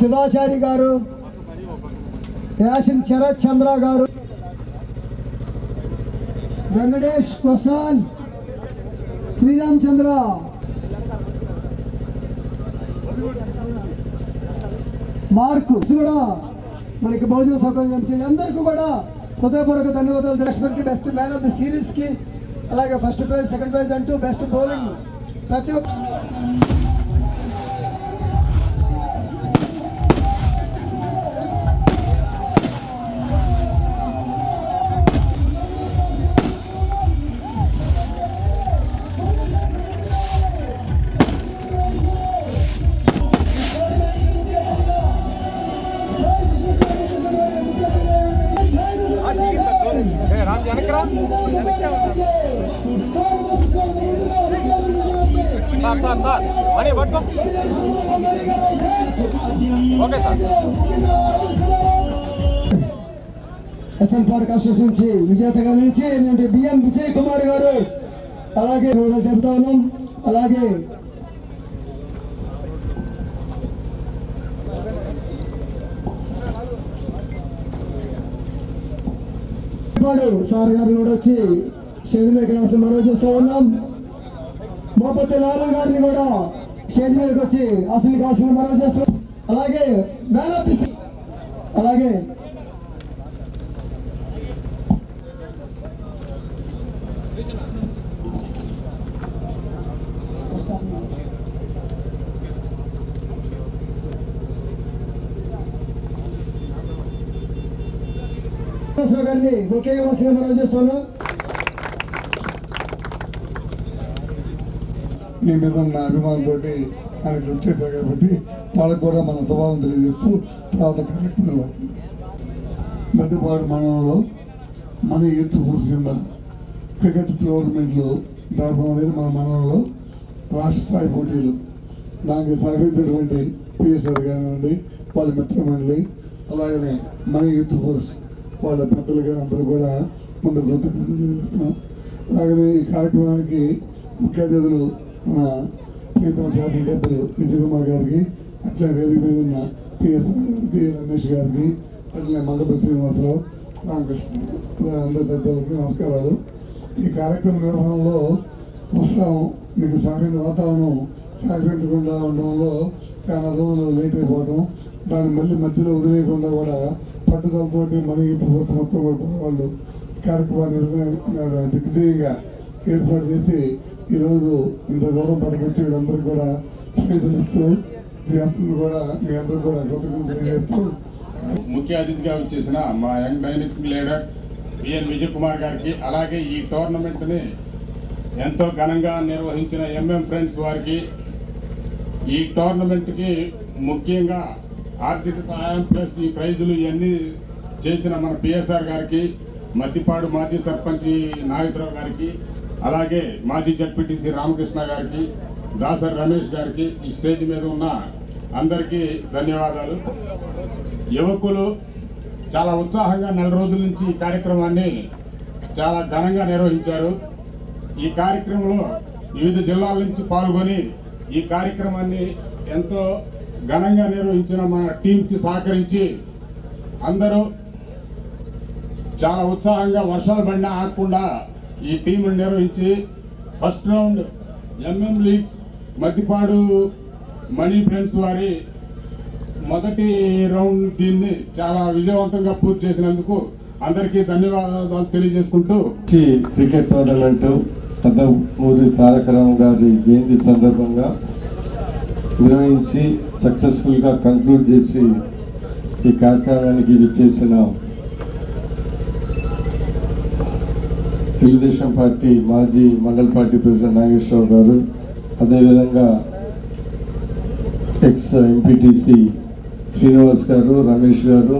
శివాచారి గారు, యాసిన్ శరత్ చంద్ర గారు, వెంకటేష్ ప్రసాద్, శ్రీరామ్ చంద్ర, మార్కు కూడా మనకి భోజన సౌకర్యం చేయండి. అందరికీ కూడా హృదయపూర్వక ధన్యవాదాలు. దర్శకుడికి best man of the series కి, అలాగే ఫస్ట్ ప్రైజ్ సెకండ్ ప్రైజ్ అంటూ బెస్ట్ బౌలింగ్ ప్రతి ఒక్క ఎస్ఎన్ పార్క్ అసోసియేషన్ నుంచి విజేతగా నిలిచి బిఎం విజయ్ కుమార్ గారు, అలాగే చెబుతా ఉన్నాం. అలాగే సార్ గారు కూడా వచ్చి స్టేజ్ మీదకి రాసి మనం చేస్తూ ఉన్నాం. మోపతి లాలు గారిని కూడా స్టేజ్ మీదకి వచ్చి అసలు కావాల్సిన మనం చేస్తాం. అలాగే అలాగే గారిని ముఖ్యంగా మనం చేస్తున్నాం. మీ మీద ఉన్న అభిమానంతో ఆయనకు వచ్చేసారు కాబట్టి వాళ్ళకు కూడా మన స్వభావం తెలియజేస్తూ తర్వాత కార్యక్రమం మధ్యపాడు మండలంలో మన యూత్ ఫోర్స్ కింద క్రికెట్ టోర్నమెంట్లు జరపడం అనేది మన మండలంలో రాష్ట్ర స్థాయి పోటీలు. దానికి సహకరించినటువంటి పిఎస్ఆర్ కానివ్వండి, వాళ్ళ మిత్రమండలి, అలాగనే మన యూత్ ఫోర్స్ వాళ్ళ పెద్దలుగా అందరూ కూడా ముందు కృతజ్ఞతలు తెలియజేస్తున్నాం. అలాగనే ఈ కార్యక్రమానికి ముఖ్య అతిథులు మన ప్రీతమ శాసనసభ్యులు విజయ్ కుమార్ గారికి, అట్లా వేదిక మీద ఉన్న పిఎస్ఆర్ గారికి, రమేష్ గారికి, అట్లే మండప శ్రీనివాసరావు, రామకృష్ణ, అందరి పెద్దలకి నమస్కారాలు. ఈ కార్యక్రమ నిర్వహణలో వర్షం మీకు సహకరించిన వాతావరణం సహకరించకుండా ఉండడంలో చాలా రోజులు లేట్ అయిపోవడం, దాన్ని మళ్ళీ మధ్యలో వదిలేయకుండా కూడా పట్టుదలతోటి మన మొత్తం వాళ్ళు కార్యక్రమాన్ని దిగ్విజయంగా ఏర్పాటు చేసి ఈరోజు ఇంత దూరం పట్టుకొచ్చి వీళ్ళందరూ కూడా తెలుస్తూ కూడా మీ అందరూ కూడా తెలియజేస్తూ ముఖ్య అతిథిగా వచ్చేసిన మా young dynamic leader BN Vijay Kumar గారికి, అలాగే ఈ టోర్నమెంట్ని ఎంతో ఘనంగా నిర్వహించిన ఎంఎం ఫ్రెండ్స్ వారికి, ఈ టోర్నమెంట్కి ముఖ్యంగా ఆర్థిక సహాయం ప్లస్ ఈ ప్రైజులు ఇవన్నీ చేసిన మన పిఎస్ఆర్ గారికి, మద్దిపాడు మాజీ సర్పంచి నాగేశ్వరరావు గారికి, అలాగే మాజీ జడ్పీటీసీ రామకృష్ణ గారికి, దాసర్ రమేష్ గారికి, ఈ స్టేజ్ మీద ఉన్న అందరికీ ధన్యవాదాలు. యువకులు చాలా ఉత్సాహంగా 4 రోజుల నుంచి ఈ కార్యక్రమాన్ని చాలా ఘనంగా నిర్వహించారు. ఈ కార్యక్రమంలో వివిధ జిల్లాల నుంచి పాల్గొని ఈ కార్యక్రమాన్ని ఎంతో ఘనంగా నిర్వహించిన మన టీంకి సహకరించి అందరూ చాలా ఉత్సాహంగా వర్షాలు పడినా ఆగకుండా ఈ టీంను నిర్వహించి first round MM leagues Maddipadu money friends వారి మొదటి రౌండ్ దీన్ని చాలా విజయవంతంగా పూర్తి చేసినందుకు అందరికీ ధన్యవాదాలు తెలియజేసుకుంటూ క్రికెట్ టోర్నమెంట్ నందమూరి తారక రామారావు గారి జయంతి సందర్భంగా నిర్వహించి సక్సెస్ఫుల్గా కంక్లూడ్ చేసి ఈ కార్యక్రమానికి విచ్చేసిన తెలుగుదేశం పార్టీ మాజీ మండల పార్టీ ప్రెసిడెంట్ నాగేశ్వరరావు గారు, అదేవిధంగా ఎక్స్ ఎంపీటీసీ శ్రీనివాస్ గారు, రమేష్ గారు,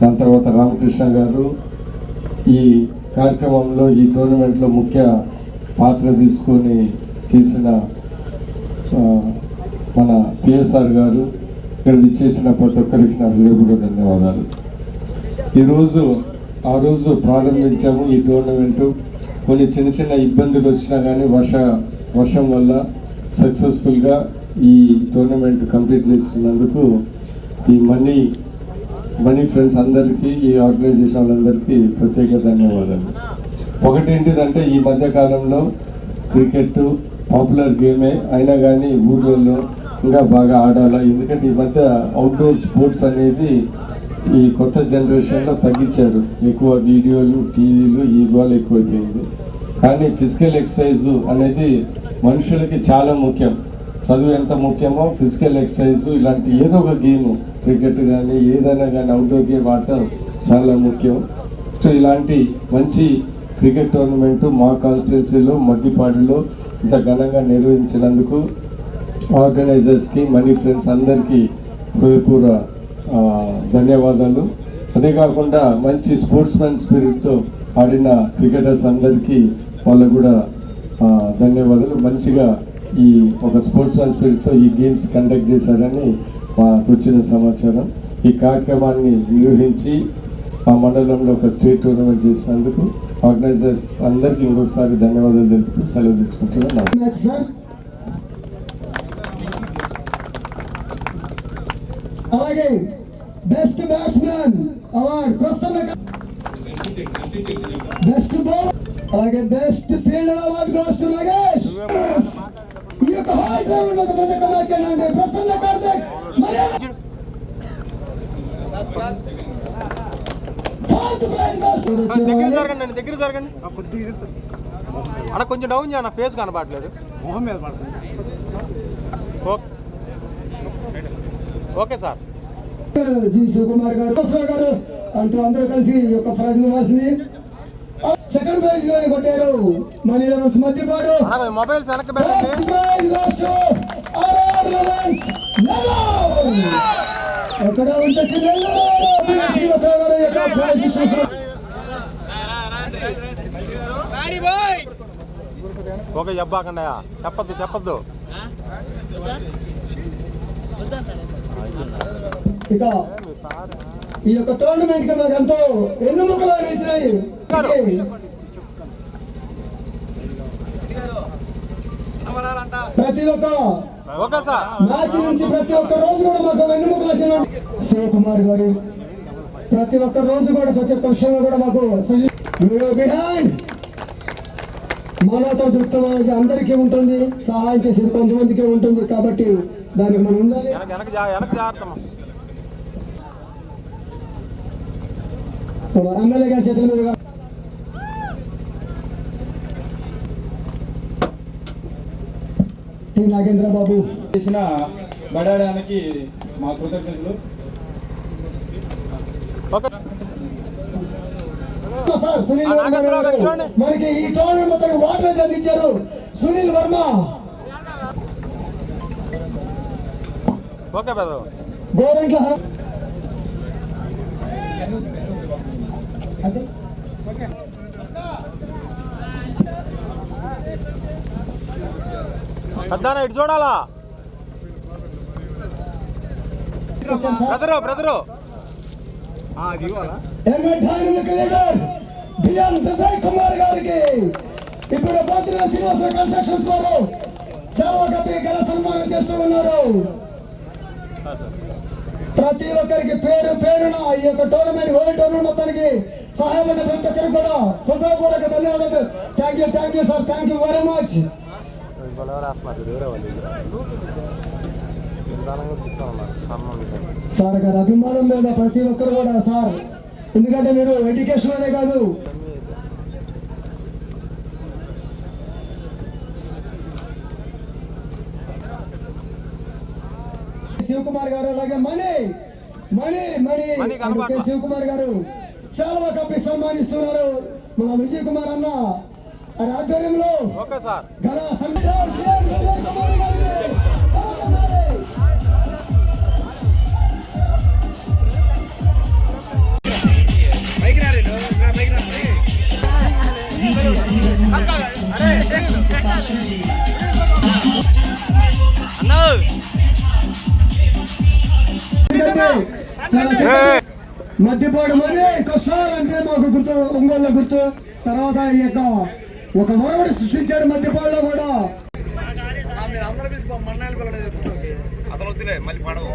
దాని తర్వాత రామకృష్ణ గారు, ఈ కార్యక్రమంలో ఈ టోర్నమెంట్లో ముఖ్య పాత్ర తీసుకొని చేసిన మన పిఎస్ఆర్ గారు, ఇక్కడ విచ్చేసిన ప్రతి ఒక్కరికి నా హృదయపూర్వక ధన్యవాదాలు. ఈరోజు ఆ రోజు ప్రారంభించాము ఈ టోర్నమెంటు. కొన్ని చిన్న చిన్న ఇబ్బందులు వచ్చినా కానీ వర్షం వల్ల సక్సెస్ఫుల్గా ఈ టోర్నమెంట్ కంప్లీట్ చేస్తున్నందుకు ఈ మనీ ఫ్రెండ్స్ అందరికీ, ఈ ఆర్గనైజేషన్ వాళ్ళందరికీ ప్రత్యేక ధన్యవాదాలు. ఒకటేంటిదంటే ఈ మధ్య కాలంలో క్రికెట్ పాపులర్ గేమే అయినా కానీ ఊళ్ళల్లో ఇంకా బాగా ఆడాలి. ఎందుకంటే ఈ మధ్య అవుట్డోర్ స్పోర్ట్స్ అనేది ఈ కొత్త జనరేషన్లో తగ్గించారు. ఎక్కువ వీడియోలు, టీవీలు, ఈ గోల్ ఎక్కువైపోయింది. కానీ ఫిజికల్ ఎక్సర్సైజ్ అనేది మనుషులకి చాలా ముఖ్యం. చదువు ఎంత ముఖ్యమో ఫిజికల్ ఎక్సర్సైజ్ ఇలాంటి ఏదో ఒక గేమ్, క్రికెట్ కానీ ఏదైనా కానీ అవుట్డోర్ గేమ్ ఆడటం చాలా ముఖ్యం. సో ఇలాంటి మంచి క్రికెట్ టోర్నమెంటు మా కాన్స్టిట్యున్సీలో మద్దిపాడులో ఇంత ఘనంగా నిర్వహించినందుకు ఆర్గనైజర్స్కి, మనీ ఫ్రెండ్స్ అందరికీ హృదయపూర్వ ధన్యవాదాలు. అదే కాకుండా మంచి స్పోర్ట్స్ మ్యాన్ స్పిరిట్తో ఆడిన క్రికెటర్స్ అందరికీ వాళ్ళకు కూడా ధన్యవాదాలు. మంచిగా ఈ ఒక స్పోర్ట్స్ మ్యాన్ స్పిరిట్తో ఈ గేమ్స్ కండక్ట్ చేశారని మాకు వచ్చిన సమాచారం. ఈ కార్యక్రమాన్ని నిర్వహించి ఆ మండలంలో ఒక స్టేట్ టోర్నమెంట్ చేసినందుకు ఆర్గనైజర్స్ అందరికీ ఇంకొకసారి ధన్యవాదాలు తెలుపుతూ సెలవు తీసుకుంటున్నాను. అలాగే best batsmen award Prasanna, best bowler, అలాగే best fielder award goes to Nagesh. ఈ యొక్క హాల్ టోర్నమెంట్ మొదటి మ్యాచ్ అంటే ప్రసన్న కార్తిక్ దగ్గర జరగండి అక్కడ కొంచెం డౌన్ చేయన్న, ఫేస్ కనపడలేదు, మొహం మీద పడుతుంది. Okay sir. జి శివకుమార్ గారు అంటూ అందరూ కలిసి ఈ యొక్క ప్రైజ్ ఇవ్వాల్సింది. సెకండ్ ప్రైజ్ కొట్టారు మనీ లెవెన్స్ మధ్యపాడు. మొబైల్ వెనక్కి పెట్టండి. ఎక్కడ ఉంటే ఓకే చెప్పాకండి, చెప్పద్దు. ఇక ఈ యొక్క టోర్నమెంట్ కి మాకు ఎంతో ఎన్నుముకలు వేసినాయి. ప్రతి ఒక్క మ్యాచ్ నుంచి ప్రతి ఒక్క రోజు కూడా మాకు వెన్నుముకలు వచ్చిన శివకుమార్ గారు ప్రతి ఒక్క రోజు కూడా ప్రతి ఒక్క విషయంలో కూడా మాకు బిహైండ్ మానవతా దృక్పథం అందరికీ ఉంటుంది, సహాయం చేసేది కొంతమందికే ఉంటుంది. కాబట్టి దానికి మనం ఉండాలి. ఎమ్మెల్యే గారి చేతుల మీదుగా టి నాగేంద్ర బాబు చేసిన బడాడానికి మా కృతజ్ఞతలు. సార్ సునీల్ వర్మ మనకి ఈ టోర్నమెంట్ మొత్తం వాటర్ అందించారు. సునీల్ వర్మ గోరంట్ల ఇటు చూడాలా బ్రదరు కుమార్ గారికి ఇప్పుడు పోతున్న శ్రీనివాస కన్స్ట్రక్షన్స్ వారు సేవా కప్పి ఘన సన్మానం చేస్తూ ఉన్నారు. ప్రతి ఒక్కరికి పేరున ఈ యొక్క టోర్నమెంట్ వరల్డ్ టోర్నమెంట్ మొత్తానికి సహాయపడిన ప్రతి ఒక్కరికి కూడా హృదయపూర్వక ధన్యవాదాలు. Thank you sir, thank you very much. Sir గారి అభిమానం మీద ప్రతి ఒక్కరు కూడా సార్, ఎందుకంటే మీరు ఎడ్యుకేషన్ అనే కాదు, శివకుమార్ గారు అలాగే మణి శివకుమార్ గారు చాలా కప్పి సన్మానిస్తున్నారు. మన విజయ్ కుమార్ అన్న ఆధ్వర్యంలో ఘన మధ్యపాడు మనే కష్టాలు అంటే మాకు గుర్తు, ఒంగోలు గుర్తు. తర్వాత ఈ యొక్క ఒక వరవడి సృష్టించాడు మధ్యపాడులో కూడా. అతను వద్దులే మళ్ళీ పడవు